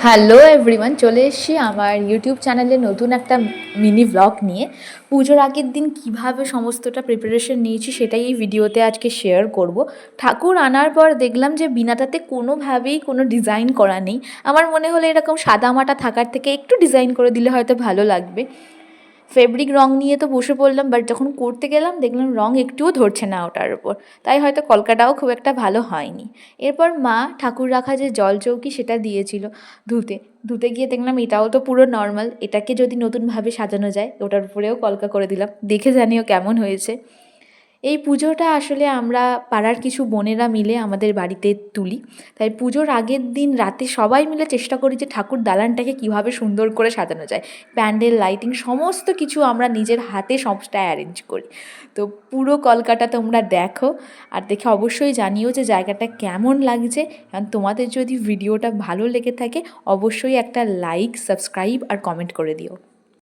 Hello everyone, চলে এসেছি আমার ইউটিউব চ্যানেলে নতুন একটা মিনি ব্লগ নিয়ে। পুজোর আগের দিন কিভাবে সমস্তটা প্রিপারেশন নিয়েছি সেটাই এই ভিডিওতে আজকে শেয়ার করব। ঠাকুর আনার পর দেখলাম যে বিনাটাতে কোনোভাবেই কোনো ডিজাইন করা নেই। আমার মনে হলো এরকম সাদামাটা থাকার থেকে একটু ডিজাইন করে দিলে হয়তো ভালো লাগবে। ফেব্রিক রং নিয়ে তো বসে পড়লাম, বাট যখন করতে গেলাম দেখলাম রং একটুও ধরছে না ওটার ওপর, তাই হয়তো কলকাটাও খুব একটা ভালো হয়নি। এরপর মা ঠাকুর রাখা যে জল চৌকি সেটা দিয়েছিল ধুতে ধুতে গিয়ে দেখলাম এটাও তো পুরো নর্মাল, এটাকে যদি নতুনভাবে সাজানো যায় ওটার উপরেও কলকা করে দিলাম, দেখে জানিও কেমন হয়েছে। এই পুজোটা আসলে আমরা পাড়ার কিছু বোনেরা মিলে আমাদের বাড়িতে তুলি। তাই পুজোর আগের দিন রাতে সবাই মিলে চেষ্টা করি যে ঠাকুর দালানটাকে কীভাবে সুন্দর করে সাজানো যায়। প্যান্ডেল, লাইটিং সমস্ত কিছু আমরা নিজের হাতে সবটা অ্যারেঞ্জ করি। তো পুরো কলকাটা তোমরা দেখো, আর দেখে অবশ্যই জানিও যে জায়গাটা কেমন লাগছে। কারণ তোমাদের যদি ভিডিওটা ভালো লেগে থাকে অবশ্যই একটা লাইক, সাবস্ক্রাইব আর কমেন্ট করে দিও।